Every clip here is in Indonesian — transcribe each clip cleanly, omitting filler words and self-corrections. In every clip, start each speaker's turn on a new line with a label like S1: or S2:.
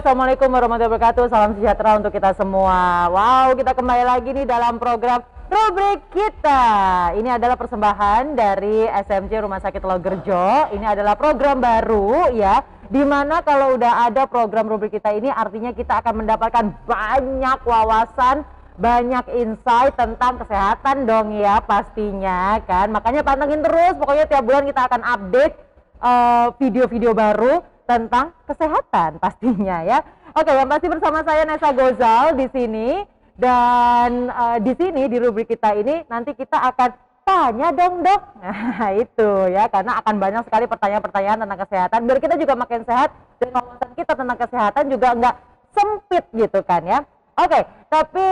S1: Assalamualaikum warahmatullahi wabarakatuh. Salam sejahtera untuk kita semua. Wow, kita kembali lagi nih dalam program rubrik kita. Ini adalah persembahan dari SMC Rumah Sakit Logerjo. Ini adalah program baru ya, dimana kalau udah ada program rubrik kita ini artinya kita akan mendapatkan banyak wawasan, banyak insight tentang kesehatan dong ya pastinya kan. Makanya pantengin terus, pokoknya tiap bulan kita akan update video-video baru tentang kesehatan pastinya ya. Oke, yang pasti bersama saya Nessa Gozal di sini, dan di sini di rubrik kita ini nanti kita akan tanya dong dok. Nah itu ya, karena akan banyak sekali pertanyaan-pertanyaan tentang kesehatan biar kita juga makin sehat dan wawasan kita tentang kesehatan juga nggak sempit gitu kan ya. Oke, tapi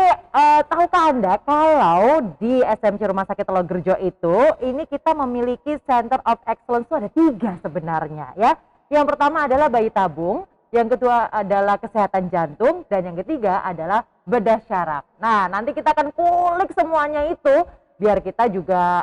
S1: tahukah Anda kalau di SMC Rumah Sakit Logerjo itu ini kita memiliki Center of Excellence itu ada 3 sebenarnya ya. Yang pertama adalah bayi tabung, yang kedua adalah kesehatan jantung, dan yang ketiga adalah bedah syaraf. Nah, nanti kita akan kulik semuanya itu biar kita juga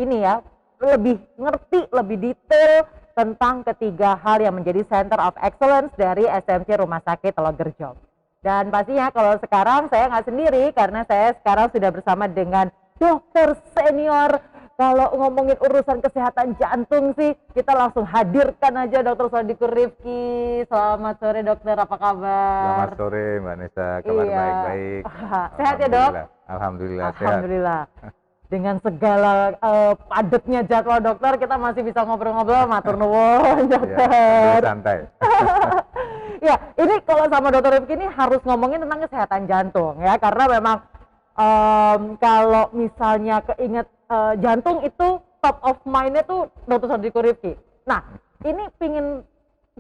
S1: ini ya lebih ngerti, lebih detail tentang ketiga hal yang menjadi Center of Excellence dari SMC Rumah Sakit Logerjo. Dan pastinya kalau sekarang saya nggak sendiri karena saya sekarang sudah bersama dengan dokter senior. Kalau ngomongin urusan kesehatan jantung sih, kita langsung hadirkan aja Dr. Sodikur Rifki. Selamat sore dokter, apa kabar?
S2: Selamat sore Mbak Nessa, kabar baik-baik.
S1: Sehat ya dok?
S2: Alhamdulillah sehat.
S1: Alhamdulillah. Dengan segala padatnya jadwal dokter, kita masih bisa ngobrol-ngobrol, matur nuwun dokter.
S2: Ya, santai.
S1: Ya, ini kalau sama dokter Rifki ini harus ngomongin tentang kesehatan jantung ya, karena memang kalau misalnya keinget jantung itu top of mind-nya tuh Dr. Sodikur Rifki. Nah, ini pingin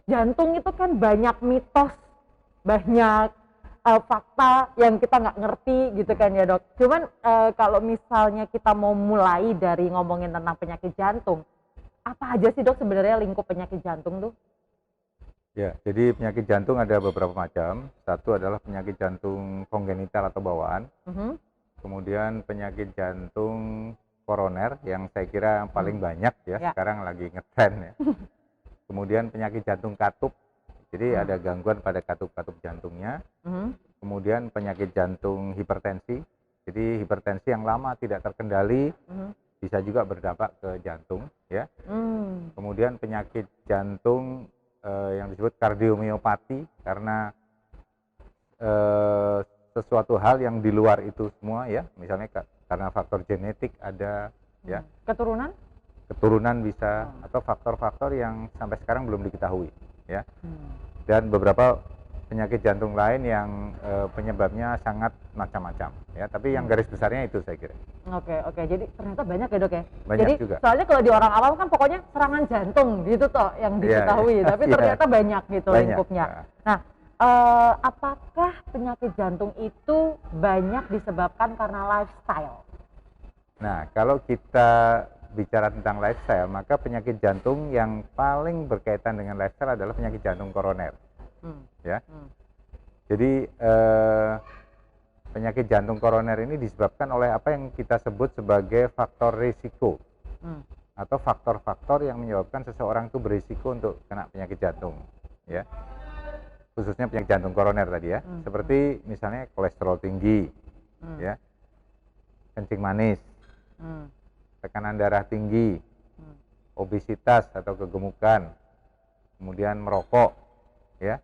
S1: jantung itu kan banyak mitos, banyak fakta yang kita nggak ngerti gitu kan ya dok. Cuman kalau misalnya kita mau mulai dari ngomongin tentang penyakit jantung, apa aja sih dok sebenarnya lingkup penyakit jantung tuh?
S2: Ya, jadi penyakit jantung ada beberapa macam. Satu adalah penyakit jantung kongenital atau bawaan. Kemudian penyakit jantung koroner yang saya kira paling banyak ya, sekarang lagi ngetren ya. Kemudian penyakit jantung katup, jadi ada gangguan pada katup-katup jantungnya. Kemudian penyakit jantung hipertensi, jadi hipertensi yang lama tidak terkendali bisa juga berdampak ke jantung ya. Kemudian penyakit jantung yang disebut kardiomiopati karena sesuatu hal yang di luar itu semua ya, misalnya karena faktor genetik ada ya, keturunan bisa, atau faktor-faktor yang sampai sekarang belum diketahui ya. Dan beberapa penyakit jantung lain yang penyebabnya sangat macam-macam ya, tapi yang garis besarnya itu saya kira.
S1: Oke, jadi ternyata banyak ya dok ya.
S2: Banyak
S1: jadi
S2: juga.
S1: Soalnya kalau di orang awam kan pokoknya serangan jantung gitu toh yang diketahui, tapi ternyata banyak gitu lingkupnya. Nah, apakah penyakit jantung itu banyak disebabkan karena lifestyle?
S2: Nah, kalau kita bicara tentang lifestyle, maka penyakit jantung yang paling berkaitan dengan lifestyle adalah penyakit jantung koroner. Ya. Jadi penyakit jantung koroner ini disebabkan oleh apa yang kita sebut sebagai faktor risiko atau faktor-faktor yang menyebabkan seseorang itu berisiko untuk kena penyakit jantung ya, khususnya penyakit jantung koroner tadi ya, seperti misalnya kolesterol tinggi ya, kencing manis, tekanan darah tinggi, obesitas atau kegemukan, kemudian merokok ya,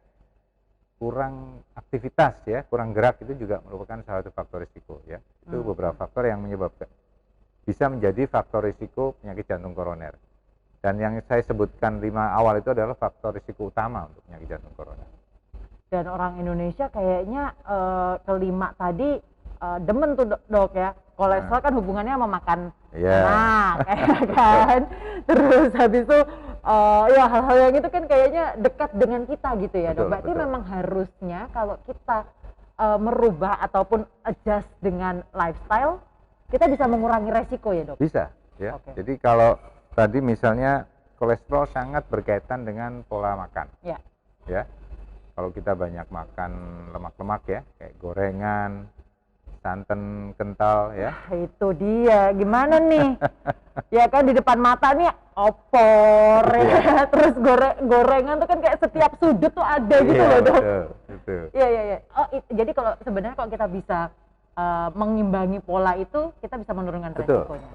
S2: kurang aktivitas ya, kurang gerak, itu juga merupakan salah satu faktor risiko ya. Itu beberapa faktor yang menyebabkan, bisa menjadi faktor risiko penyakit jantung koroner. Dan yang saya sebutkan 5 awal itu adalah faktor risiko utama untuk penyakit jantung koroner.
S1: Dan orang Indonesia kayaknya kelima tadi demen tuh dok ya, kolesterol kan hubungannya sama makan enak kan. Terus habis itu ya hal-hal yang itu kan kayaknya dekat dengan kita gitu ya dok. Berarti memang harusnya kalau kita merubah ataupun adjust dengan lifestyle, kita bisa mengurangi resiko ya dok?
S2: Bisa ya. Jadi kalau tadi misalnya kolesterol sangat berkaitan dengan pola makan ya. Kalau kita banyak makan lemak-lemak ya, kayak gorengan, santan kental ya.
S1: Itu dia, gimana nih? Ya kan di depan mata nih opor ya, terus gorengan tuh kan kayak setiap sudut tuh ada gitu loh dok.
S2: Betul.
S1: Iya. Oh, jadi kalau sebenarnya kalau kita bisa mengimbangi pola itu, kita bisa menurunkan resikonya.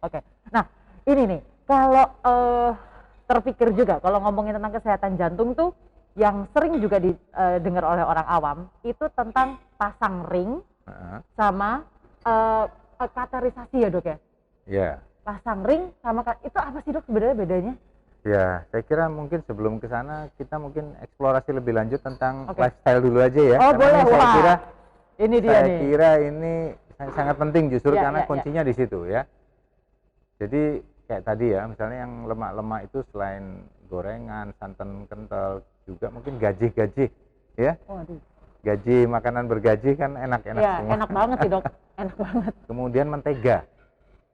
S1: Oke. Nah, ini nih, kalau terpikir juga kalau ngomongin tentang kesehatan jantung tuh, yang sering juga didengar oleh orang awam itu tentang pasang ring sama kateterisasi ya dok ya?
S2: Iya.
S1: Pasang ring sama itu apa sih dok sebenarnya bedanya?
S2: Ya, saya kira mungkin sebelum ke sana kita mungkin eksplorasi lebih lanjut tentang lifestyle dulu aja ya.
S1: Oh boleh,
S2: Saya kira ini sangat penting justru karena kuncinya di situ ya. Jadi kayak tadi ya, misalnya yang lemak-lemak itu selain gorengan, santan kental, juga mungkin gaji ya. Gaji, makanan bergaji kan enak-enak semua.
S1: Enak banget sih dok, enak banget.
S2: Kemudian mentega.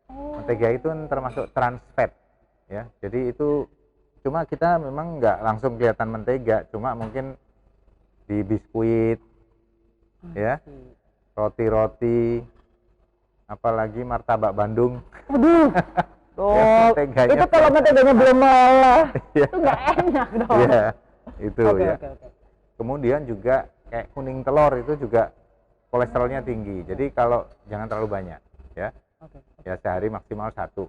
S2: Mentega itu termasuk trans fat ya. Jadi itu cuma kita memang nggak langsung kelihatan mentega, cuma mungkin di biskuit ya, roti-roti, apalagi martabak Bandung.
S1: Aduh.
S2: Ya,
S1: itu kalau menteganya belum malah itu nggak enak dong.
S2: Iya, itu ya. Kemudian juga kayak kuning telur itu juga kolesterolnya tinggi. Jadi kalau jangan terlalu banyak ya. Ya sehari maksimal 1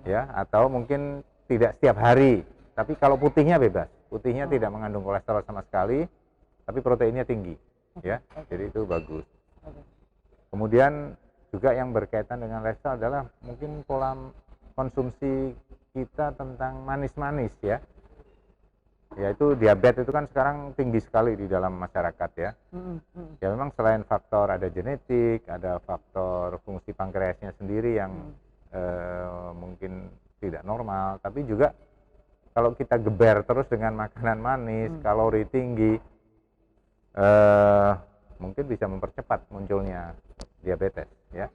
S2: ya, atau mungkin tidak setiap hari, tapi kalau putihnya bebas, putihnya tidak mengandung kolesterol sama sekali, tapi proteinnya tinggi ya, jadi itu bagus. Kemudian juga yang berkaitan dengan lifestyle adalah mungkin pola konsumsi kita tentang manis-manis ya, yaitu diabetes itu kan sekarang tinggi sekali di dalam masyarakat ya. Ya memang selain faktor ada genetik, ada faktor fungsi pankreasnya sendiri yang mungkin tidak normal, tapi juga kalau kita geber terus dengan makanan manis, kalori tinggi, mungkin bisa mempercepat munculnya diabetes ya.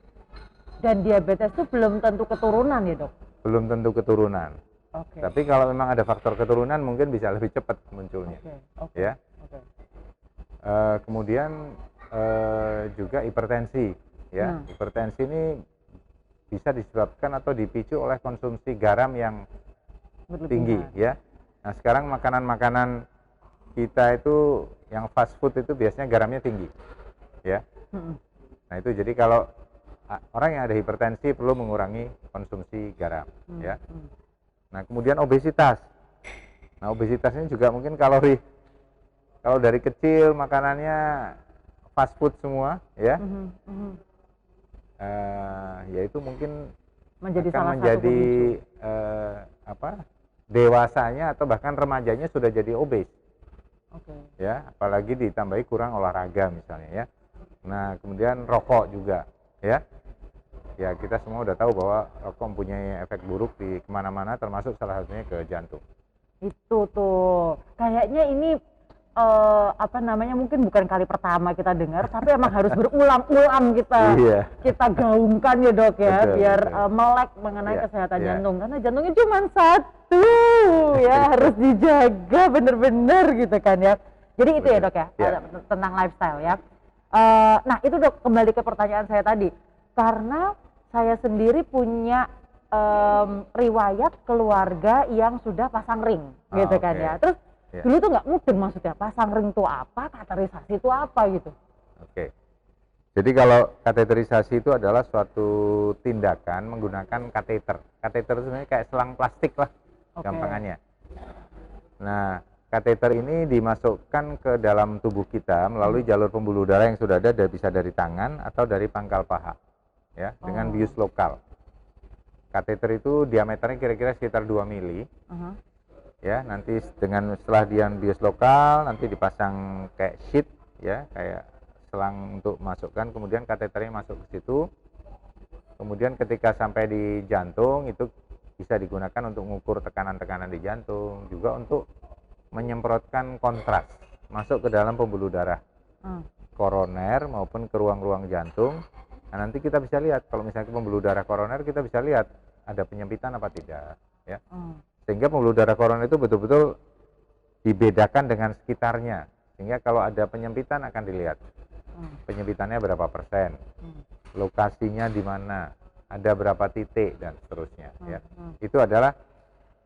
S1: Dan diabetes itu belum tentu keturunan ya dok?
S2: Belum tentu keturunan. Tapi kalau memang ada faktor keturunan mungkin bisa lebih cepat munculnya, ya. Kemudian juga hipertensi, ya. Hipertensi ini bisa disebabkan atau dipicu oleh konsumsi garam yang tinggi, ya. Nah sekarang makanan-makanan kita itu yang fast food itu biasanya garamnya tinggi, ya. Nah itu jadi kalau orang yang ada hipertensi perlu mengurangi konsumsi garam, ya. Nah kemudian obesitas. Nah obesitas ini juga mungkin kalori. Kalau dari kecil makanannya fast food semua, ya, ya itu mungkin akan menjadi dewasanya atau bahkan remajanya sudah jadi obes. Ya, apalagi ditambahi kurang olahraga misalnya, ya. Nah kemudian rokok juga, ya. Ya kita semua udah tahu bahwa rokok mempunyai efek buruk di kemana-mana, termasuk salah satunya ke jantung.
S1: Itu tuh kayaknya ini mungkin bukan kali pertama kita dengar, tapi emang harus berulang-ulang kita gaungkan ya dok ya, biar melek mengenai kesehatan jantung, karena jantungnya cuma satu ya, harus dijaga bener-bener gitu kan ya. Jadi itu ya dok ya, tentang lifestyle ya. Nah itu dok, kembali ke pertanyaan saya tadi, karena saya sendiri punya riwayat keluarga yang sudah pasang ring gitu kan ya. Terus dulu tuh nggak mudeng, maksudnya pasang ring itu apa, kateterisasi itu apa gitu.
S2: Jadi kalau kateterisasi itu adalah suatu tindakan menggunakan kateter. Kateter itu sebenarnya kayak selang plastik lah, gampangannya. Nah kateter ini dimasukkan ke dalam tubuh kita melalui jalur pembuluh darah yang sudah ada, bisa dari tangan atau dari pangkal paha, ya, dengan bius lokal. Kateter itu diameternya kira-kira sekitar 2 mili. Ya, nanti setelah dia bius lokal, nanti dipasang kayak sheet, ya, kayak selang untuk masukkan, kemudian kateternya masuk ke situ. Kemudian ketika sampai di jantung itu bisa digunakan untuk mengukur tekanan-tekanan di jantung, juga untuk menyemprotkan kontras masuk ke dalam pembuluh darah koroner maupun ke ruang-ruang jantung. Nah, nanti kita bisa lihat kalau misalnya ke pembuluh darah koroner, kita bisa lihat ada penyempitan apa tidak, ya. Sehingga pembuluh darah koroner itu betul-betul dibedakan dengan sekitarnya, sehingga kalau ada penyempitan akan dilihat penyempitannya berapa persen, lokasinya di mana, ada berapa titik dan seterusnya. Ya, itu adalah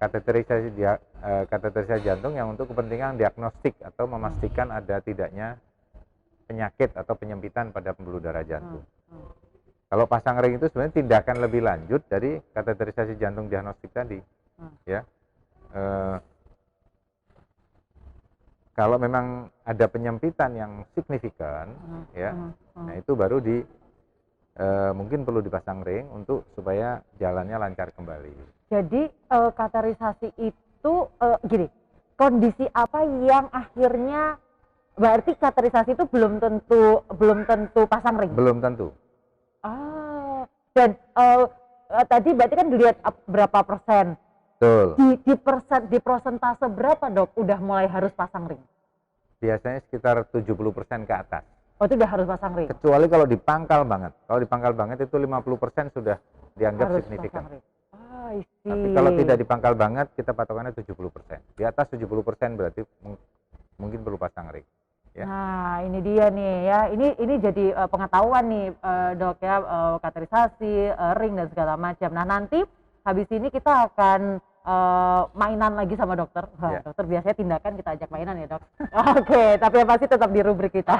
S2: kateterisasi jantung yang untuk kepentingan diagnostik atau memastikan ada tidaknya penyakit atau penyempitan pada pembuluh darah jantung. Kalau pasang ring itu sebenarnya tindakan lebih lanjut dari kateterisasi jantung diagnostik tadi. Ya, kalau memang ada penyempitan yang signifikan, ya, nah itu baru mungkin perlu dipasang ring untuk supaya jalannya lancar kembali.
S1: Jadi kateterisasi itu gini, kondisi apa yang akhirnya berarti kateterisasi itu belum tentu pasang ring?
S2: Belum tentu.
S1: Dan tadi berarti kan dilihat berapa persen?
S2: Betul.
S1: Di persentase berapa, Dok, udah mulai harus pasang ring?
S2: Biasanya sekitar 70% ke atas.
S1: Oh, itu udah harus pasang ring?
S2: Kecuali kalau di pangkal banget. Kalau di pangkal banget itu 50% sudah dianggap
S1: harus
S2: signifikan.
S1: Isi.
S2: Tapi kalau tidak di pangkal banget, kita patokannya 70%. Di atas 70% berarti mungkin perlu pasang ring. Ya.
S1: Nah, ini dia nih ya. Ini jadi pengetahuan nih, Dok ya, kateterisasi, ring dan segala macam. Nah, nanti habis ini kita akan mainan lagi sama dokter. Wah, dokter biasanya tindakan, kita ajak mainan ya, Dok. Oke, tapi yang pasti tetap di rubrik kita.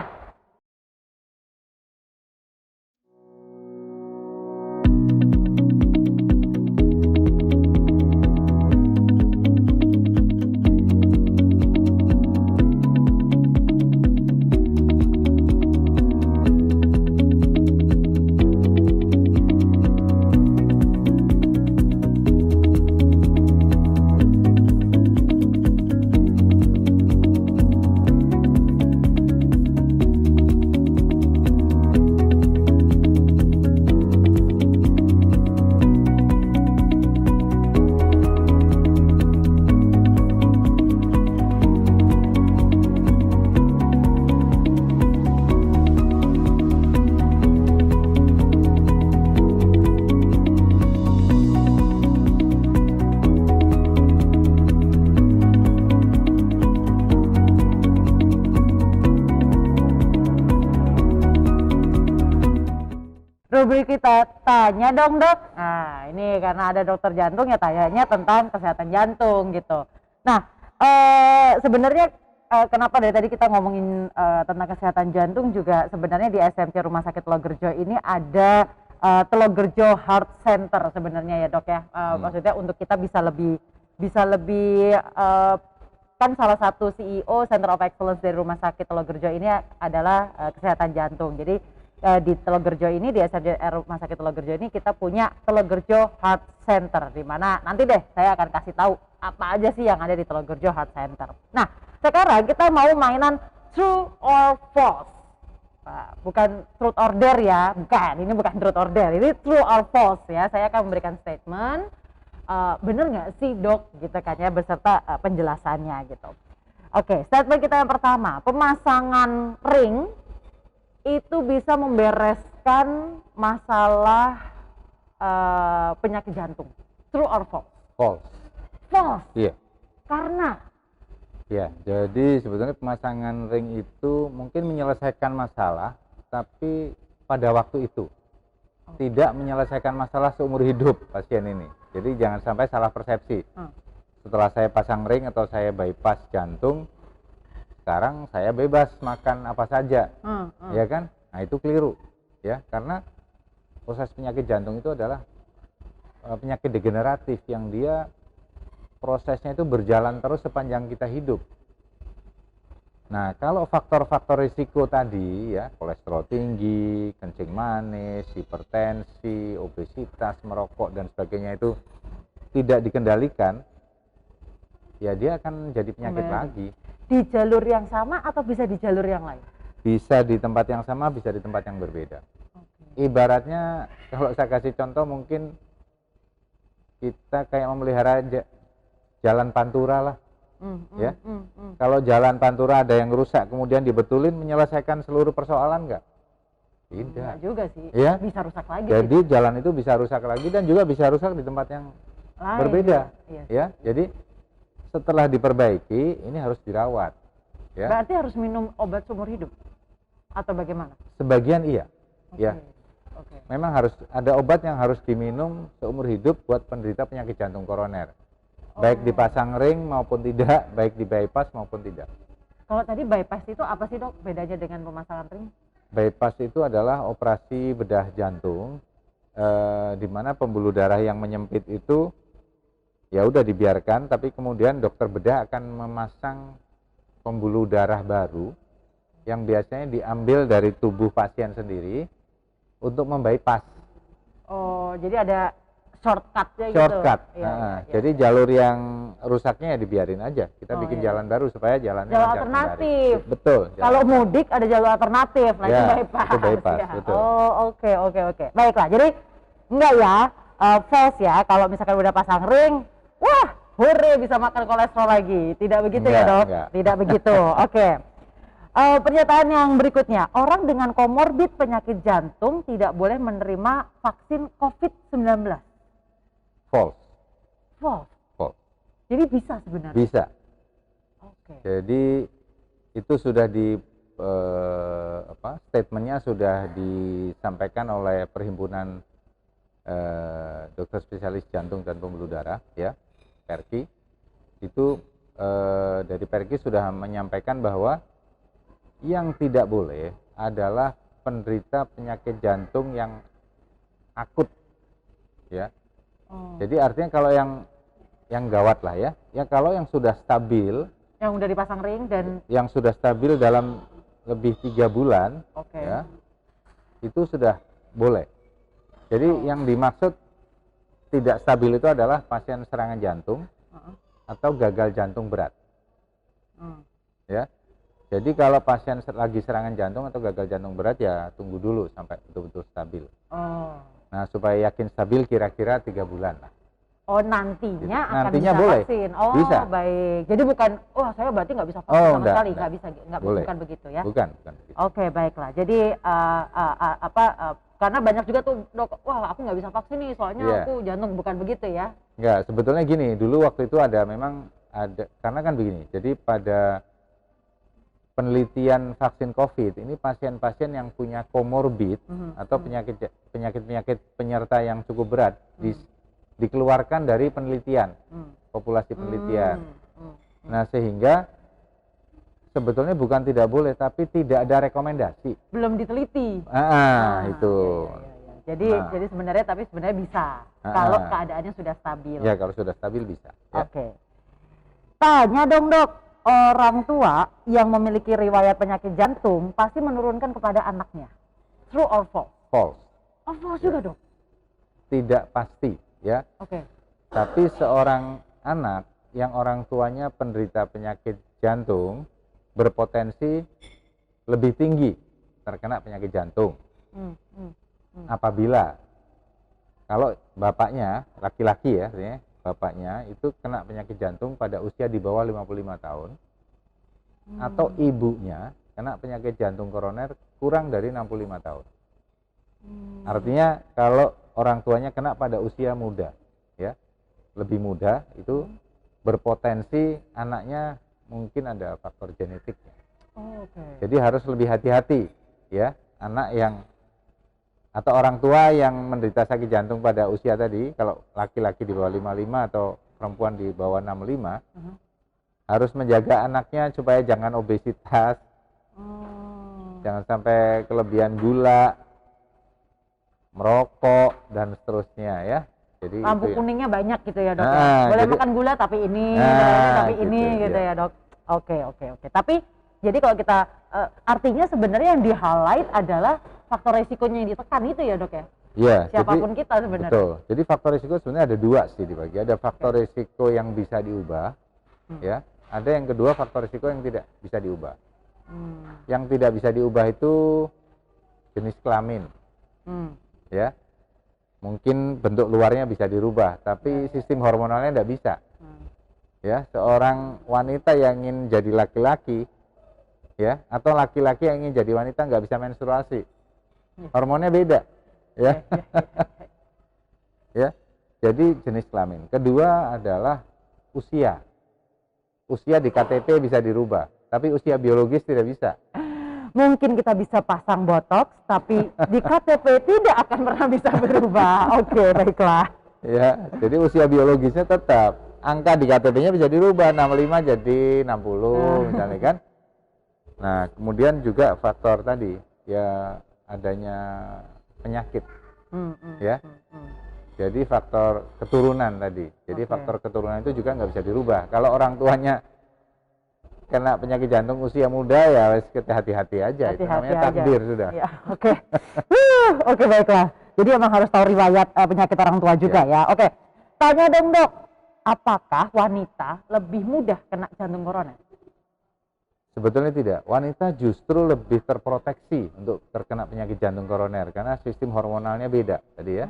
S1: Rubrik kita tanya dong, Dok. Nah, ini karena ada dokter jantung ya tanyanya tentang kesehatan jantung gitu. Nah, sebenarnya kenapa dari tadi kita ngomongin tentang kesehatan jantung juga sebenarnya di SMC Rumah Sakit Telogerjo ini ada Telogerjo Heart Center sebenarnya ya, Dok ya. Maksudnya untuk kita bisa lebih kan salah satu CEO Center of Excellence dari Rumah Sakit Telogerjo ini adalah kesehatan jantung. Jadi di Telogerjo ini, di SMC Rumah Sakit Telogerjo ini kita punya Telogerjo Heart Center, di mana nanti deh saya akan kasih tahu apa aja sih yang ada di Telogerjo Heart Center. Nah, sekarang kita mau mainan True or False. Nah, bukan truth or dare ya, ini bukan truth or dare, ini True or False ya. Saya akan memberikan statement, bener nggak sih, Dok, gitu kan ya, beserta penjelasannya gitu. Oke, statement kita yang pertama, pemasangan ring itu bisa membereskan masalah penyakit jantung. True or false?
S2: False.
S1: False?
S2: Iya.
S1: Karena?
S2: Ya, jadi sebetulnya pemasangan ring itu mungkin menyelesaikan masalah, tapi pada waktu itu. Tidak menyelesaikan masalah seumur hidup pasien ini. Jadi jangan sampai salah persepsi. Setelah saya pasang ring atau saya bypass jantung, sekarang saya bebas makan apa saja, ya kan? Nah, itu keliru, ya, karena proses penyakit jantung itu adalah penyakit degeneratif yang dia prosesnya itu berjalan terus sepanjang kita hidup. Nah, kalau faktor-faktor risiko tadi, ya, kolesterol tinggi, kencing manis, hipertensi, obesitas, merokok dan sebagainya itu tidak dikendalikan, ya dia akan jadi penyakit lagi.
S1: Di jalur yang sama atau bisa di jalur yang lain?
S2: Bisa di tempat yang sama, bisa di tempat yang berbeda. Ibaratnya kalau saya kasih contoh, mungkin kita kayak memelihara jalan pantura lah, ya. Kalau jalan pantura ada yang rusak kemudian dibetulin, menyelesaikan seluruh persoalan nggak? Tidak.
S1: Enggak juga sih,
S2: ya?
S1: Bisa rusak lagi.
S2: Jadi gitu. Jalan itu bisa rusak lagi dan juga bisa rusak di tempat yang lain, berbeda, ya. Jadi setelah diperbaiki, ini harus dirawat. Ya.
S1: Berarti harus minum obat seumur hidup atau bagaimana?
S2: Sebagian iya, ya.
S1: Oke.
S2: Memang harus ada obat yang harus diminum seumur hidup buat penderita penyakit jantung koroner. Baik dipasang ring maupun tidak, baik di bypass maupun tidak.
S1: Kalau tadi bypass itu apa sih dok bedanya dengan pemasangan ring?
S2: Bypass itu adalah operasi bedah jantung, di mana pembuluh darah yang menyempit itu ya udah dibiarkan, tapi kemudian dokter bedah akan memasang pembuluh darah baru yang biasanya diambil dari tubuh pasien sendiri untuk membypass.
S1: Oh, jadi ada shortcutnya gitu.
S2: Shortcut.
S1: Ya.
S2: Jadi jalur yang rusaknya ya dibiarin aja. Kita bikin jalan baru supaya jalannya
S1: jalur
S2: lancar
S1: alternatif.
S2: kembali. Betul.
S1: Kalau mudik ada jalur alternatif, nah itu bypass.
S2: Itu bypass,
S1: ya.
S2: betul.
S1: Oh, oke. Baiklah. Jadi enggak ya false ya kalau misalkan udah pasang ring, wah, hore bisa makan kolesterol lagi. Tidak begitu ya, Dok?
S2: Enggak.
S1: Tidak begitu. Oke. Pernyataan yang berikutnya, orang dengan komorbid penyakit jantung tidak boleh menerima vaksin COVID-19.
S2: False.
S1: Jadi bisa sebenarnya?
S2: Bisa.
S1: Oke.
S2: Jadi itu sudah statementnya sudah disampaikan oleh Perhimpunan Dokter Spesialis Jantung dan Pembuluh Darah, ya, PERKI. Itu dari PERKI sudah menyampaikan bahwa yang tidak boleh adalah penderita penyakit jantung yang akut, ya. Jadi artinya kalau yang gawat lah ya, kalau yang sudah stabil,
S1: yang udah dipasang ring dan
S2: yang sudah stabil dalam lebih 3 bulan, ya, itu sudah boleh. Jadi yang dimaksud tidak stabil itu adalah pasien serangan jantung atau gagal jantung berat, ya. Jadi kalau pasien lagi serangan jantung atau gagal jantung berat ya tunggu dulu sampai betul-betul stabil. Nah, supaya yakin stabil kira-kira 3 bulan lah.
S1: Oh, nantinya
S2: gitu.
S1: akan
S2: Nantinya
S1: bisa
S2: boleh.
S1: vaksin. Oh,
S2: bisa.
S1: Baik. Jadi bukan, saya berarti nggak bisa vaksin sama sekali, nggak bisa, bukan begitu ya?
S2: Bukan begitu.
S1: Oke, baiklah. Jadi karena banyak juga tuh dok, wah aku nggak bisa vaksin nih, soalnya aku jantung, bukan begitu ya?
S2: Enggak, sebetulnya gini, dulu waktu itu memang ada, karena kan begini, jadi pada penelitian vaksin COVID ini pasien-pasien yang punya komorbid atau penyakit penyerta yang cukup berat dikeluarkan dari penelitian, populasi penelitian. Nah, sehingga sebetulnya bukan tidak boleh, tapi tidak ada rekomendasi.
S1: Belum diteliti.
S2: Itu.
S1: Jadi sebenarnya bisa kalau keadaannya sudah stabil.
S2: Ya, kalau sudah stabil bisa. Ya.
S1: Oke. Tanya dong dok. Orang tua yang memiliki riwayat penyakit jantung pasti menurunkan kepada anaknya. True or false?
S2: False.
S1: Oh, false juga dok?
S2: Tidak pasti, ya.
S1: Oke.
S2: Tapi seorang anak yang orang tuanya penderita penyakit jantung berpotensi lebih tinggi terkena penyakit jantung. Apabila kalau bapaknya, laki-laki ya, artinya bapaknya itu kena penyakit jantung pada usia di bawah 55 tahun atau ibunya kena penyakit jantung koroner kurang dari 65 tahun. Artinya kalau orang tuanya kena pada usia muda, ya, lebih muda, itu berpotensi anaknya mungkin ada faktor genetiknya. Jadi harus lebih hati-hati, ya, anak yang atau orang tua yang menderita sakit jantung pada usia tadi, kalau laki-laki di bawah 55 atau perempuan di bawah 65, harus menjaga anaknya supaya jangan obesitas, jangan sampai kelebihan gula, merokok, dan seterusnya, ya. Jadi
S1: lampu kuningnya banyak gitu ya dok. Boleh
S2: jadi,
S1: makan gula tapi ini, gitu ya dok. Oke. Tapi jadi kalau kita artinya sebenarnya yang di-highlight adalah faktor resikonya yang ditekan itu ya dok ya?
S2: Iya.
S1: Siapapun kita sebenarnya.
S2: Betul. Jadi faktor resiko sebenarnya ada 2 sih dibagi. Ada faktor resiko yang bisa diubah, ya. Ada yang kedua faktor resiko yang tidak bisa diubah. Yang tidak bisa diubah itu jenis kelamin, ya. Mungkin bentuk luarnya bisa dirubah, tapi sistem hormonalnya tidak bisa. Ya, seorang wanita yang ingin jadi laki-laki, ya, atau laki-laki yang ingin jadi wanita nggak bisa menstruasi. Hormonnya beda, ya. Ya. Jadi jenis kelamin. Kedua adalah usia. Usia di KTP bisa dirubah, tapi usia biologis tidak bisa.
S1: Mungkin kita bisa pasang botox, tapi di KTP tidak akan pernah bisa berubah. Oke, baiklah.
S2: Ya, jadi usia biologisnya tetap. Angka di KTP-nya bisa dirubah 65 jadi 60 misalnya kan. Nah, kemudian juga faktor tadi ya adanya penyakit. Ya. Jadi faktor keturunan tadi. Jadi faktor keturunan itu juga nggak bisa dirubah. Kalau orang tuanya kena penyakit jantung usia muda ya hati-hati aja. Itu namanya takdir sudah.
S1: Ya, oke. Oke, baiklah. Jadi emang harus tahu riwayat penyakit orang tua juga ya. Oke. Tanya dong dok, apakah wanita lebih mudah kena jantung koroner?
S2: Sebetulnya tidak. Wanita justru lebih terproteksi untuk terkena penyakit jantung koroner karena sistem hormonalnya beda tadi ya.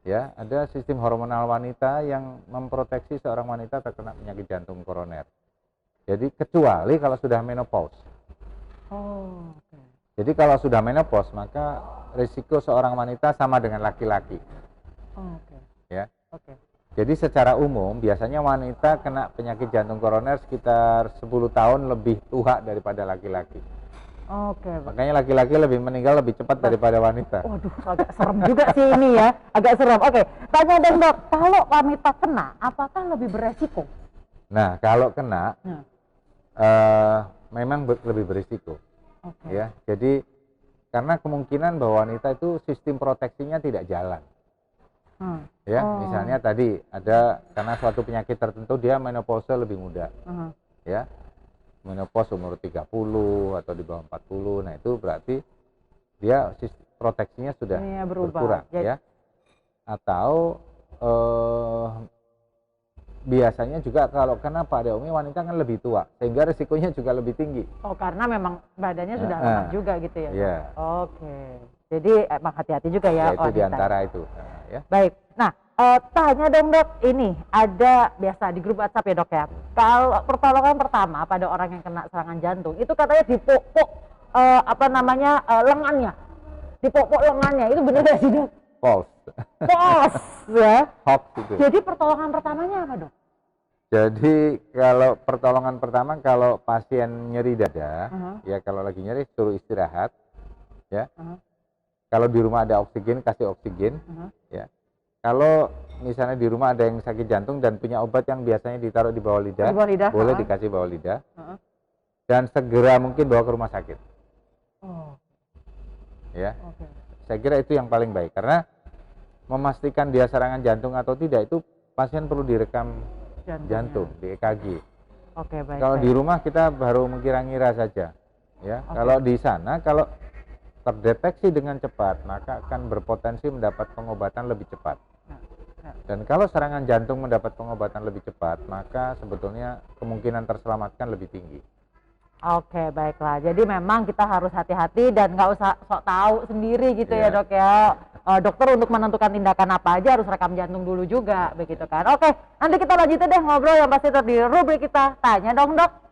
S2: Ya, ada sistem hormonal wanita yang memproteksi seorang wanita terkena penyakit jantung koroner. Jadi kecuali kalau sudah menopause. Jadi kalau sudah menopause maka risiko seorang wanita sama dengan laki-laki. Ya. Jadi secara umum biasanya wanita kena penyakit jantung koroner sekitar 10 tahun lebih tua daripada laki-laki. Makanya laki-laki lebih meninggal lebih cepat daripada wanita.
S1: Waduh, agak serem juga sih ini ya, agak serem. Oke, tanya dong dok, kalau wanita kena, apakah lebih beresiko?
S2: Nah, kalau kena, memang lebih berisiko. Ya, jadi karena kemungkinan bahwa wanita itu sistem proteksinya tidak jalan. Ya, misalnya tadi ada karena suatu penyakit tertentu dia menopause lebih muda. Ya. Menopause umur 30 atau di bawah 40. Nah, itu berarti dia proteksinya sudah berkurang ya. Atau biasanya juga kalau kena pada umumnya wanita kan lebih tua sehingga risikonya juga lebih tinggi.
S1: Karena memang badannya sudah lemah juga gitu ya.
S2: Iya.
S1: Jadi emang hati-hati juga ya.
S2: Itu diantara itu. Ya.
S1: Baik. Nah, tanya dong dok, ini ada biasa di grup WhatsApp ya dok ya. Kalau pertolongan pertama pada orang yang kena serangan jantung itu katanya dipopok lengannya, dipopok lengannya, itu benar nggak sih dok?
S2: False
S1: ya.
S2: Hoax itu.
S1: Jadi pertolongan pertamanya apa dok?
S2: Jadi kalau pertolongan pertama kalau pasien nyeri dada, ya kalau lagi nyeri suruh istirahat, ya. Kalau di rumah ada oksigen kasih oksigen, ya. Kalau misalnya di rumah ada yang sakit jantung dan punya obat yang biasanya ditaruh di bawah lidah, boleh dikasih bawah lidah, dan segera mungkin bawa ke rumah sakit. Ya, saya kira itu yang paling baik karena memastikan dia serangan jantung atau tidak itu pasien perlu direkam jantung di EKG.
S1: Baik.
S2: Kalau di rumah kita baru mengira-ngira saja, ya. Kalau di sana kalau terdeteksi dengan cepat maka akan berpotensi mendapat pengobatan lebih cepat. Dan kalau serangan jantung mendapat pengobatan lebih cepat maka sebetulnya kemungkinan terselamatkan lebih tinggi.
S1: Baiklah. Jadi memang kita harus hati-hati dan nggak usah sok tahu sendiri gitu ya dok ya. Dokter untuk menentukan tindakan apa aja harus rekam jantung dulu juga begitu kan. Nanti kita lanjutin deh ngobrol yang pasti tetap di rubrik kita Tanya Dong Dok.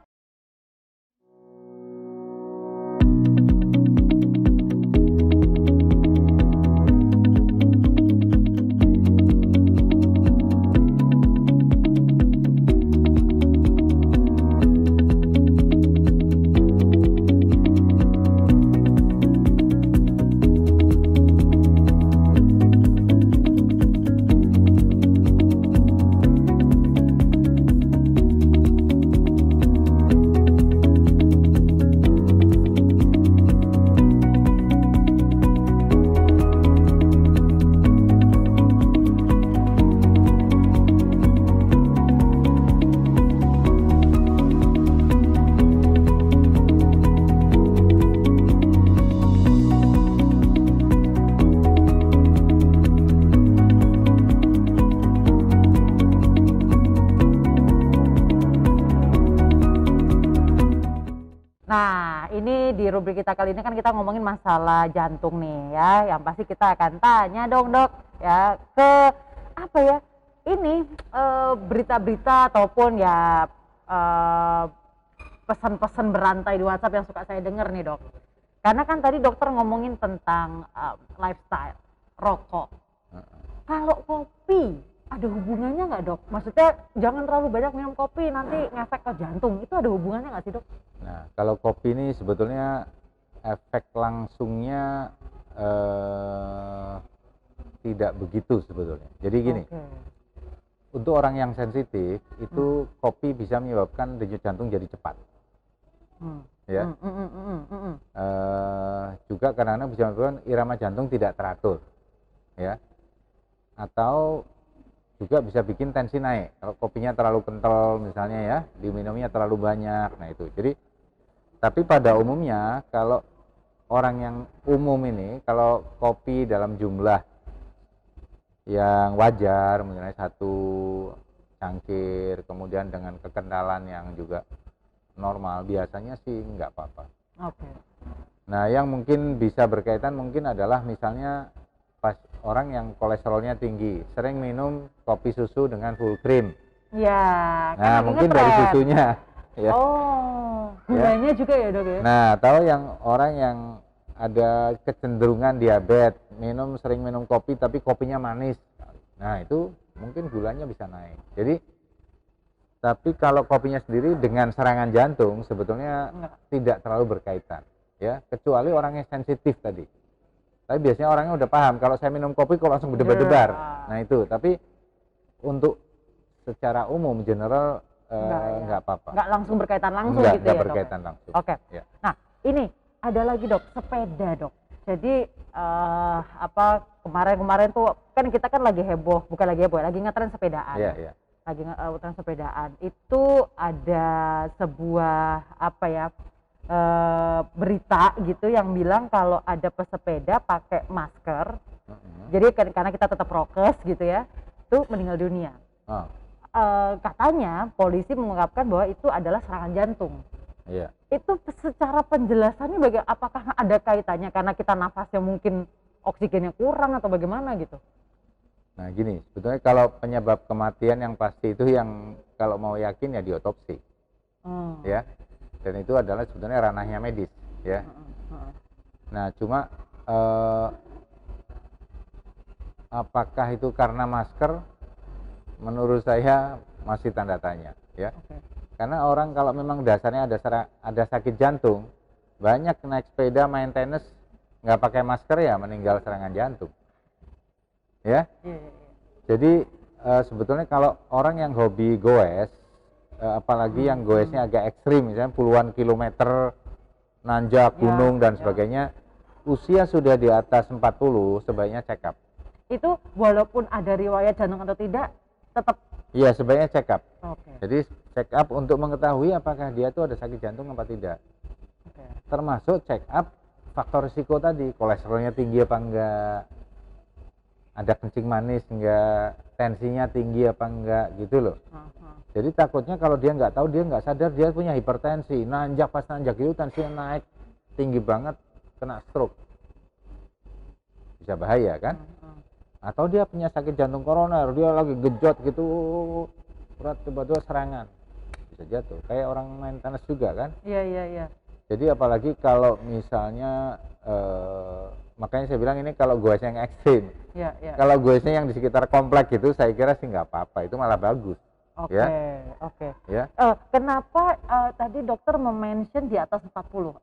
S1: Nah, ini di rubrik kita kali ini kan kita ngomongin masalah jantung nih ya. Yang pasti kita akan tanya dong dok ya ke apa ya? Ini berita-berita ataupun ya pesan-pesan berantai di WhatsApp yang suka saya dengar nih dok. Karena kan tadi dokter ngomongin tentang lifestyle, rokok. Kalau kopi ada hubungannya nggak dok? Maksudnya jangan terlalu banyak minum kopi nanti ngefek ke jantung. Itu ada hubungannya nggak sih dok?
S2: Nah, kalau kopi ini sebetulnya efek langsungnya tidak begitu sebetulnya. Jadi gini, untuk orang yang sensitif itu kopi bisa menyebabkan denyut jantung jadi cepat. Ya. Juga kadang-kadang bisa menyebabkan irama jantung tidak teratur. Ya. Atau juga bisa bikin tensi naik. Kalau kopinya terlalu kental misalnya ya, diminumnya terlalu banyak. Nah itu. Jadi tapi pada umumnya kalau orang yang umum ini, kalau kopi dalam jumlah yang wajar, misalnya 1 cangkir, kemudian dengan kekentalan yang juga normal, biasanya sih nggak apa-apa. Nah, yang mungkin bisa berkaitan mungkin adalah misalnya pas orang yang kolesterolnya tinggi, sering minum kopi susu dengan full cream.
S1: Ya,
S2: nah, mungkin dari susunya. Ya.
S1: Gulanya juga ya dok ya?
S2: Nah, atau yang orang yang ada kecenderungan diabetes, sering minum kopi tapi kopinya manis. Nah, itu mungkin gulanya bisa naik. Jadi, tapi kalau kopinya sendiri dengan serangan jantung sebetulnya tidak terlalu berkaitan, ya, kecuali orang yang sensitif tadi. Tapi biasanya orangnya udah paham kalau saya minum kopi kok langsung berdebar-debar. Nah, itu. Tapi untuk secara umum general nggak apa-apa.
S1: Nggak langsung berkaitan langsung gitu ya,
S2: nggak berkaitan langsung.
S1: Ya. Nah, ini ada lagi dok, sepeda dok. Jadi kemarin tuh kan kita kan lagi heboh, bukan lagi heboh, lagi ngetren sepedaan.
S2: Iya.
S1: Lagi ngetren sepedaan. Itu ada sebuah berita gitu yang bilang kalau ada pesepeda pakai masker. Jadi karena kita tetap prokes gitu ya, itu meninggal dunia. Katanya polisi mengungkapkan bahwa itu adalah serangan jantung.
S2: Iya.
S1: Itu secara penjelasannya apakah ada kaitannya karena kita nafasnya mungkin oksigennya kurang atau bagaimana gitu?
S2: Nah gini, sebetulnya kalau penyebab kematian yang pasti itu yang kalau mau yakin ya diotopsi, ya. Dan itu adalah sebetulnya ranahnya medis, ya. Nah cuma apakah itu karena masker? Menurut saya masih tanda tanya, ya. Karena orang kalau memang dasarnya ada sakit jantung, banyak naik sepeda main tenis nggak pakai masker ya meninggal serangan jantung, ya. Jadi sebetulnya kalau orang yang hobi goes, apalagi yang goesnya agak ekstrim, misalnya puluhan kilometer nanjak gunung dan sebagainya, usia sudah di atas 40 sebaiknya check up.
S1: Itu walaupun ada riwayat jantung atau tidak tetap?
S2: Iya, sebaiknya check up. Jadi check up untuk mengetahui apakah dia itu ada sakit jantung apa tidak. Termasuk check up faktor risiko tadi, kolesterolnya tinggi apa enggak, ada kencing manis enggak, tensinya tinggi apa enggak, gitu loh. Jadi takutnya kalau dia nggak tahu, dia nggak sadar dia punya hipertensi, pas nanjak itu tensinya naik tinggi banget, kena stroke, bisa bahaya kan? Atau dia punya sakit jantung koroner, dia lagi gejot gitu, berat tiba-tiba serangan, bisa jatuh. Kayak orang main tenis juga kan?
S1: Iya.
S2: Jadi apalagi kalau misalnya, makanya saya bilang ini kalau goesnya yang ekstrim.
S1: Iya.
S2: Kalau goesnya yang di sekitar komplek gitu, saya kira sih nggak apa-apa, itu malah bagus.
S1: Oke.
S2: Ya.
S1: Kenapa tadi dokter mention di atas 40?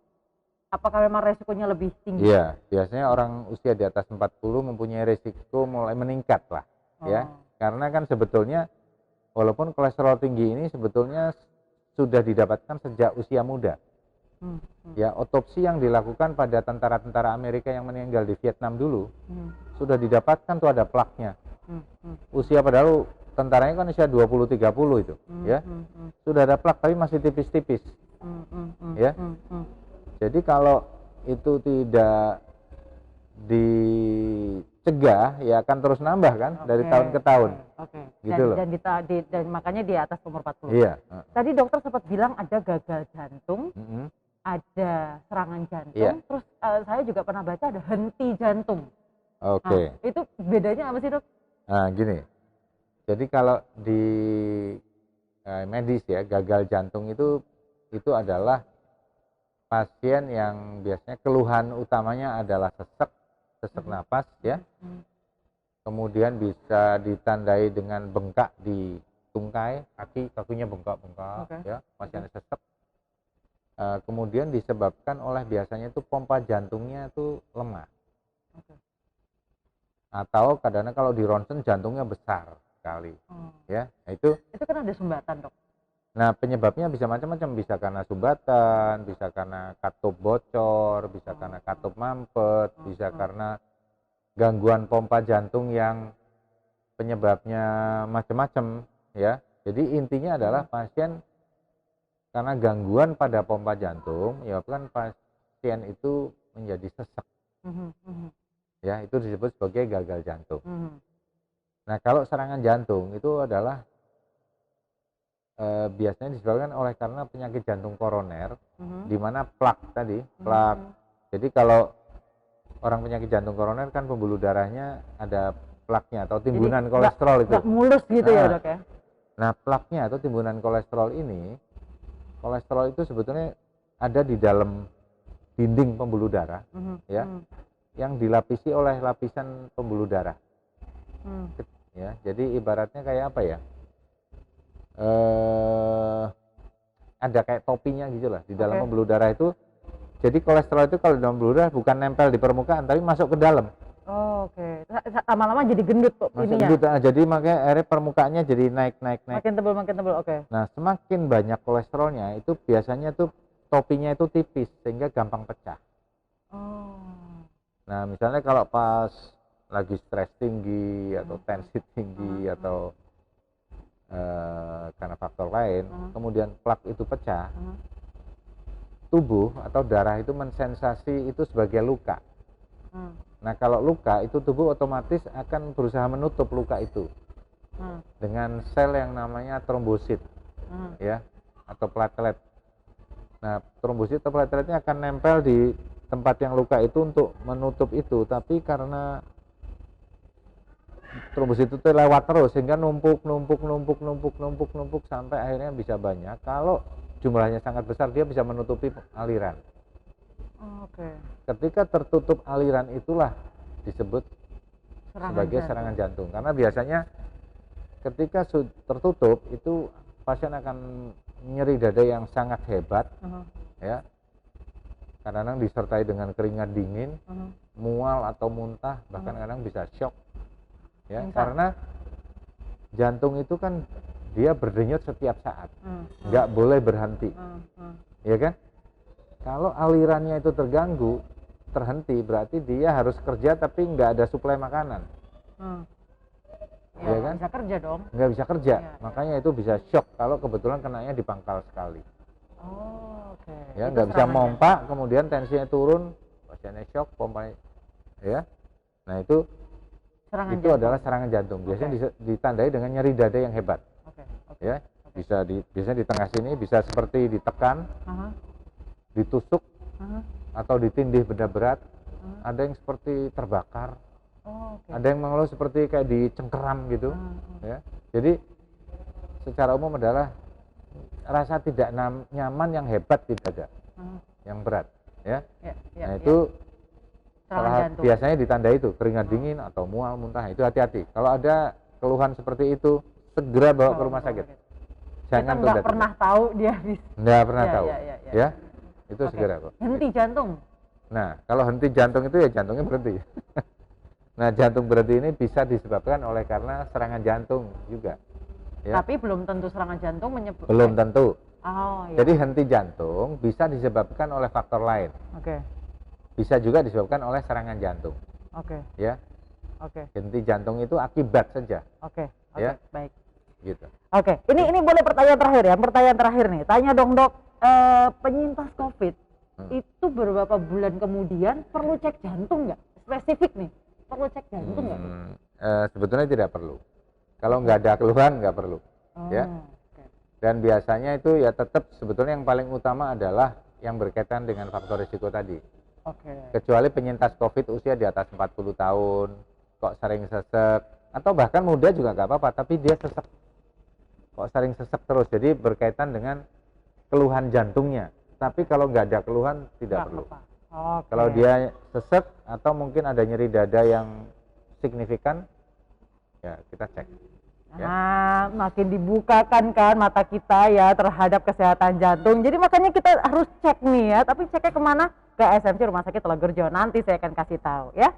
S1: Apakah memang resikonya lebih tinggi?
S2: Iya, biasanya orang usia di atas 40 mempunyai resiko mulai meningkat lah, ya. Karena kan sebetulnya walaupun kolesterol tinggi ini sebetulnya sudah didapatkan sejak usia muda. Ya, otopsi yang dilakukan pada tentara-tentara Amerika yang meninggal di Vietnam dulu sudah didapatkan tuh ada plaknya. Usia padahal tentaranya kan usia 20-30 itu, ya. Sudah ada plak tapi masih tipis-tipis. Ya. Jadi kalau itu tidak dicegah ya akan terus nambah kan dari tahun ke tahun. Gitu loh.
S1: Dan makanya di atas umur 40.
S2: Iya.
S1: Tadi dokter sempat bilang ada gagal jantung, ada serangan jantung, terus saya juga pernah baca ada henti jantung.
S2: Oke.
S1: Nah, itu bedanya apa sih dok?
S2: Nah gini, jadi kalau di medis ya gagal jantung itu adalah pasien yang biasanya keluhan utamanya adalah sesak napas ya. Kemudian bisa ditandai dengan bengkak di tungkai, kakinya bengkak-bengkak ya, masih ada sesak. Kemudian disebabkan oleh biasanya itu pompa jantungnya itu lemah. Atau kadang-kadang kalau di ronsen jantungnya besar sekali. Ya, itu
S1: kan ada sumbatan, Dok.
S2: Nah, penyebabnya bisa macam-macam, bisa karena sumbatan, bisa karena katup bocor, bisa karena katup mampet, bisa karena gangguan pompa jantung yang penyebabnya macam-macam, ya. Jadi intinya adalah pasien karena gangguan pada pompa jantung, ya kan pasien itu menjadi sesek. Ya, itu disebut sebagai gagal jantung. Nah, kalau serangan jantung itu adalah biasanya disebabkan oleh karena penyakit jantung koroner, di mana plak tadi, plak. Jadi kalau orang penyakit jantung koroner kan pembuluh darahnya ada plaknya atau timbunan kolesterol itu.
S1: Nggak mulus gitu ya, Dok ya?
S2: Nah, plaknya atau timbunan kolesterol ini, kolesterol itu sebetulnya ada di dalam dinding pembuluh darah, ya, yang dilapisi oleh lapisan pembuluh darah. Ya, jadi ibaratnya kayak apa ya? Ada kayak topinya gitu lah di dalam pembuluh darah itu. Jadi kolesterol itu kalau di dalam pembuluh darah bukan nempel di permukaan tapi masuk ke dalam.
S1: Lama-lama jadi gendut kok
S2: ininya. Gendut, jadi makanya akhirnya permukaannya jadi naik.
S1: Makin tebal,
S2: Nah, semakin banyak kolesterolnya itu biasanya tuh topinya itu tipis sehingga gampang pecah. Nah, misalnya kalau pas lagi stres tinggi atau tensi tinggi atau karena faktor lain, kemudian plak itu pecah, tubuh atau darah itu mensensasi itu sebagai luka. Nah, kalau luka itu tubuh otomatis akan berusaha menutup luka itu dengan sel yang namanya trombosit, ya, atau platelet. Nah, trombosit atau plateletnya akan nempel di tempat yang luka itu untuk menutup itu, tapi karena trombosit itu lewat terus sehingga numpuk sampai akhirnya bisa banyak. Kalau jumlahnya sangat besar dia bisa menutupi aliran. Ketika tertutup aliran itulah disebut sebagai serangan jantung. Karena biasanya ketika tertutup itu pasien akan nyeri dada yang sangat hebat, ya. Kadang-kadang disertai dengan keringat dingin, mual atau muntah, bahkan kadang bisa shock. Ya, karena jantung itu kan dia berdenyut setiap saat, nggak boleh berhenti, ya kan? Kalau alirannya itu terganggu, terhenti, berarti dia harus kerja tapi nggak ada suplai makanan, ya kan?
S1: Bisa kerja dong?
S2: Nggak bisa kerja, makanya itu bisa shock kalau kebetulan kenanya di pangkal sekali. Ya, nggak bisa mompa, kemudian tensinya turun, pasiennya shock, pompa, ya. Nah itu adalah serangan jantung. Biasanya ditandai dengan nyeri dada yang hebat. Ya, biasanya di tengah sini bisa seperti ditekan, ditusuk, atau ditindih benda berat. Ada yang seperti terbakar, ada yang mengeluh seperti kayak dicengkeram gitu. Ya, jadi secara umum adalah rasa tidak nyaman yang hebat di dada, yang berat. Ya, nah itu biasanya ditandai itu keringat dingin atau mual, muntah. Itu hati-hati. Kalau ada keluhan seperti itu, segera bawa ke rumah sakit.
S1: Jangan nggak pernah tahu dia.
S2: Nggak pernah tahu. Ya, itu segera kok.
S1: Henti jantung.
S2: Nah, kalau henti jantung itu ya jantungnya berhenti. Nah, jantung berhenti ini bisa disebabkan oleh karena serangan jantung juga. Ya.
S1: Tapi belum tentu serangan jantung menyebabkan.
S2: Belum tentu.
S1: Iya.
S2: Jadi henti jantung bisa disebabkan oleh faktor lain. Bisa juga disebabkan oleh serangan jantung. Ya. Henti jantung itu akibat saja. Ya?
S1: Baik.
S2: Gitu.
S1: Ini boleh pertanyaan terakhir ya. Pertanyaan terakhir nih. Tanya dong, Dok. Penyintas COVID itu beberapa bulan kemudian perlu cek jantung nggak? Spesifik nih. Perlu cek jantung nggak?
S2: Sebetulnya tidak perlu. Kalau nggak ada keluhan nggak perlu. Ya. Dan biasanya itu ya tetap sebetulnya yang paling utama adalah yang berkaitan dengan faktor risiko tadi. Kecuali penyintas COVID usia di atas 40 tahun, kok sering sesek, atau bahkan muda juga nggak apa-apa, tapi dia sesek, kok sering sesek terus, jadi berkaitan dengan keluhan jantungnya. Tapi kalau nggak ada keluhan tidak perlu. Kalau dia sesek atau mungkin ada nyeri dada yang signifikan, ya kita cek.
S1: Nah, makin dibukakan kan mata kita ya terhadap kesehatan jantung. Jadi makanya kita harus cek nih ya, tapi ceknya kemana? Ke SMC Rumah Sakit Telogerjo. Nanti saya akan kasih tahu ya.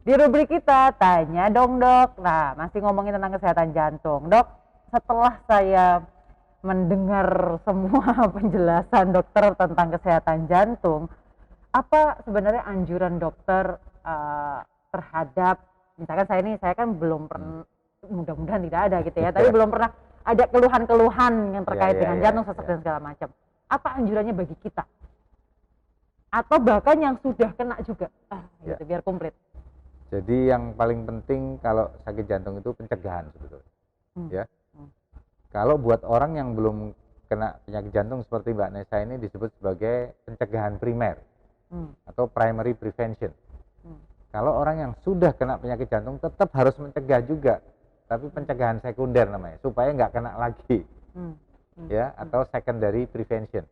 S1: Di rubrik kita tanya dong dok. Nah, masih ngomongin tentang kesehatan jantung. Dok, setelah saya mendengar semua penjelasan dokter tentang kesehatan jantung, apa sebenarnya anjuran dokter terhadap, misalkan saya kan belum pernah, mudah-mudahan tidak ada gitu ya, tapi belum pernah ada keluhan-keluhan yang terkait dengan jantung, sesak dan segala macam. Apa anjurannya bagi kita? Atau bahkan yang sudah kena juga, gitu, biar komplit.
S2: Jadi yang paling penting kalau sakit jantung itu pencegahan sebetulnya, ya. Kalau buat orang yang belum kena penyakit jantung seperti Mbak Nessa ini disebut sebagai pencegahan primer atau primary prevention. Kalau orang yang sudah kena penyakit jantung tetap harus mencegah juga, tapi pencegahan sekunder namanya, supaya nggak kena lagi, ya, atau secondary prevention.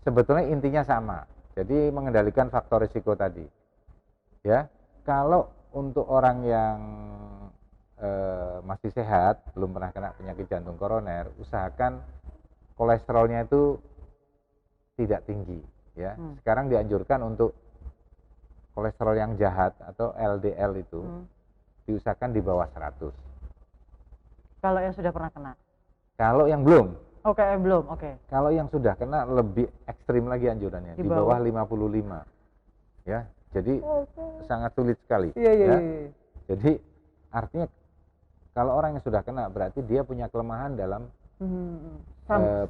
S2: Sebetulnya intinya sama, jadi mengendalikan faktor risiko tadi, ya. Kalau untuk orang yang masih sehat, belum pernah kena penyakit jantung koroner, usahakan kolesterolnya itu tidak tinggi, ya. Sekarang dianjurkan untuk kolesterol yang jahat atau LDL itu diusahakan di bawah 100.
S1: Kalau yang sudah pernah kena?
S2: Kalau yang belum.
S1: Oke, belum, oke.
S2: Kalau yang sudah kena lebih ekstrim lagi anjurannya, di bawah 55. Ya. Jadi sangat sulit sekali. Ya. Jadi artinya kalau orang yang sudah kena berarti dia punya kelemahan dalam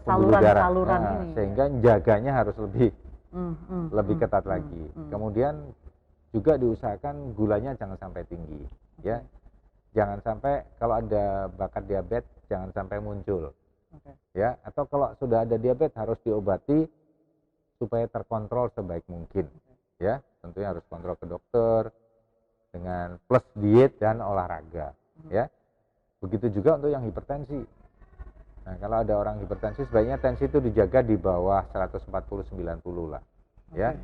S2: pembuluh darah, ini, sehingga jaganya harus lebih ketat lagi. Kemudian juga diusahakan gulanya jangan sampai tinggi, ya. Jangan sampai kalau ada bakat diabetes jangan sampai muncul, ya. Atau kalau sudah ada diabetes harus diobati supaya terkontrol sebaik mungkin, ya. Tentunya harus kontrol ke dokter dengan plus diet dan olahraga, ya. Begitu juga untuk yang hipertensi. Nah, kalau ada orang hipertensi sebaiknya tensi itu dijaga di bawah 140-90 lah, ya.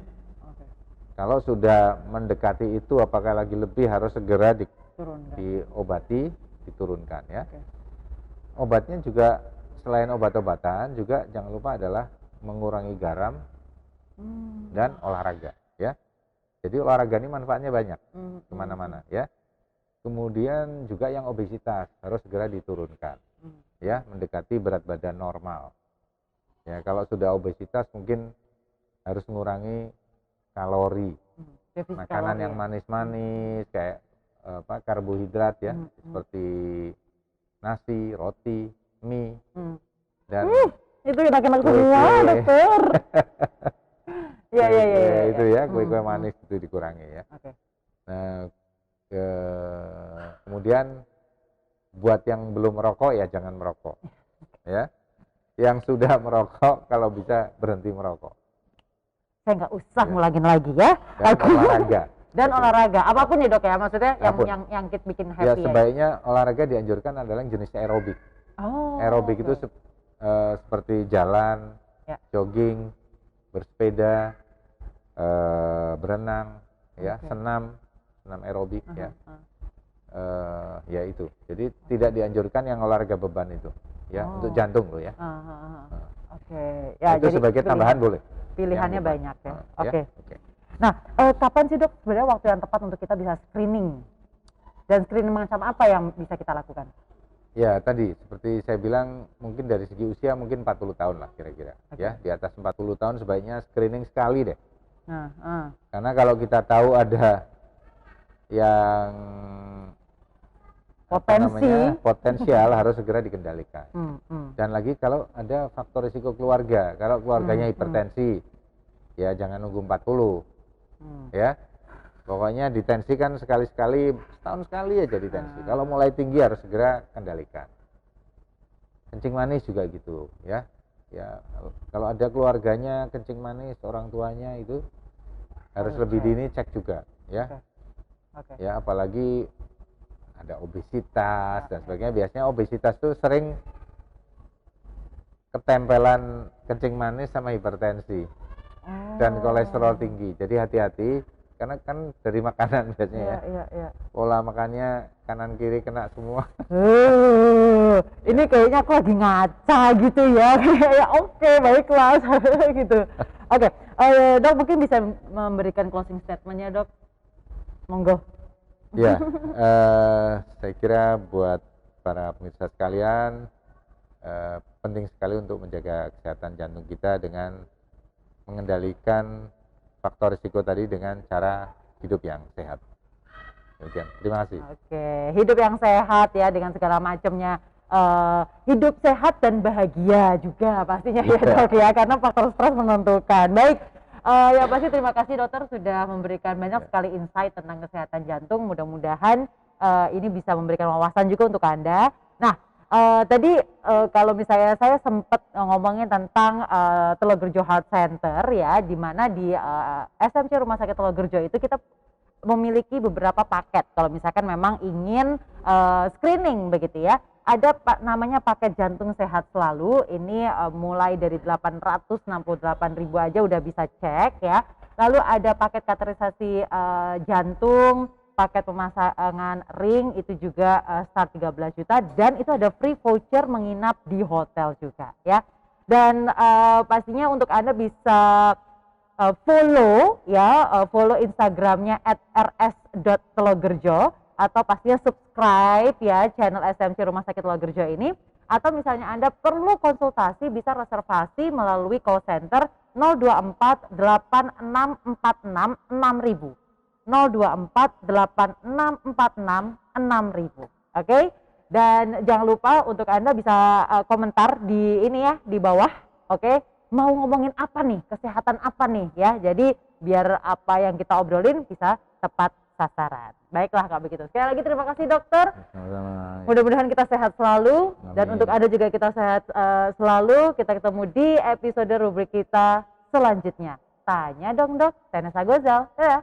S2: Kalau sudah mendekati itu, apakah lagi lebih, harus segera diobati, diturunkan, ya. Obatnya juga selain obat-obatan juga jangan lupa adalah mengurangi garam dan olahraga, ya. Jadi olahraga ini manfaatnya banyak kemana-mana, ya. Kemudian juga yang obesitas harus segera diturunkan, ya, mendekati berat badan normal. Ya, kalau sudah obesitas mungkin harus mengurangi kalori, makanan yang manis-manis kayak karbohidrat, ya, seperti nasi, roti, mie, dan
S1: itu enak-enak semua, dokter. Ya,
S2: itu ya, kue-kue manis itu dikurangi, ya. Nah, kemudian buat yang belum merokok ya jangan merokok, ya. Yang sudah merokok kalau bisa berhenti merokok.
S1: Saya nggak usah ngulangin lagi, ya.
S2: Dan olahraga.
S1: Dan olahraga, apapun ya dok ya, maksudnya yang bikin happy.
S2: Ya sebaiknya olahraga dianjurkan adalah yang jenis aerobik. Aerobik itu seperti jalan, jogging, bersepeda, berenang, ya, senam aerobik, ya. Ya itu. Jadi tidak dianjurkan yang olahraga beban itu, ya, untuk jantung loh, ya. Ya, itu jadi sebagai tambahan boleh.
S1: Pilihannya banyak, ya. Oke. Nah, kapan sih dok sebenarnya waktu yang tepat untuk kita bisa screening? Dan screening macam apa yang bisa kita lakukan?
S2: Ya, tadi seperti saya bilang mungkin dari segi usia mungkin 40 tahun lah kira-kira. Ya, di atas 40 tahun sebaiknya screening sekali deh. Karena kalau kita tahu ada yang potensial harus segera dikendalikan. Dan lagi kalau ada faktor risiko keluarga, kalau keluarganya hipertensi, ya jangan nunggu 40. Ya. Pokoknya ditensi kan sekali-sekali, setahun sekali aja ditensi. Kalau mulai tinggi harus segera kendalikan. Kencing manis juga gitu, ya. Ya, kalau ada keluarganya kencing manis, orang tuanya itu harus lebih dini cek juga, ya. Ya, apalagi ada obesitas dan sebagainya. Biasanya obesitas itu sering ketempelan kencing manis sama hipertensi dan kolesterol tinggi. Jadi hati-hati. Karena kan dari makanan biasanya ya. Pola makannya kanan kiri kena semua.
S1: Ini kayaknya aku lagi ngaca gitu ya. Oke, baiklah gitu. Oke, Dok mungkin bisa memberikan closing statement-nya, Dok. Monggo.
S2: Ya, saya kira buat para pemirsa sekalian penting sekali untuk menjaga kesehatan jantung kita dengan mengendalikan faktor risiko tadi dengan cara hidup yang sehat. Demikian. Terima kasih.
S1: Oke, hidup yang sehat ya dengan segala macamnya. Hidup sehat dan bahagia juga pastinya ya Dok ya, karena faktor stres menentukan. Baik, ya pasti terima kasih dokter sudah memberikan banyak sekali insight tentang kesehatan jantung. Mudah-mudahan ini bisa memberikan wawasan juga untuk Anda. Nah, tadi kalau misalnya saya sempat ngomongin tentang Telogerjo Heart Center ya, di mana di SMC Rumah Sakit Telogerjo itu kita memiliki beberapa paket. Kalau misalkan memang ingin screening begitu ya, ada namanya paket jantung sehat selalu. Ini mulai dari 868.000 aja udah bisa cek ya. Lalu ada paket kateterisasi jantung, paket pemasangan ring itu juga start 13 juta dan itu ada free voucher menginap di hotel juga ya. Dan pastinya untuk Anda bisa follow ya, follow Instagramnya @rs.telogerjo atau pastinya subscribe ya channel SMC Rumah Sakit Telogerjo ini, atau misalnya Anda perlu konsultasi bisa reservasi melalui call center 024 8646 6000. 024 8646 6000. Oke? Dan jangan lupa untuk Anda bisa komentar di ini ya, di bawah. Oke? Mau ngomongin apa nih? Kesehatan apa nih ya? Jadi biar apa yang kita obrolin bisa tepat sasaran. Baiklah kalau begitu. Sekali lagi terima kasih dokter. Mudah-mudahan kita sehat selalu. Dan untuk Anda juga kita sehat selalu. Kita ketemu di episode rubrik kita selanjutnya. Tanya dong dok. Saya Nessa Gozal. Dadah.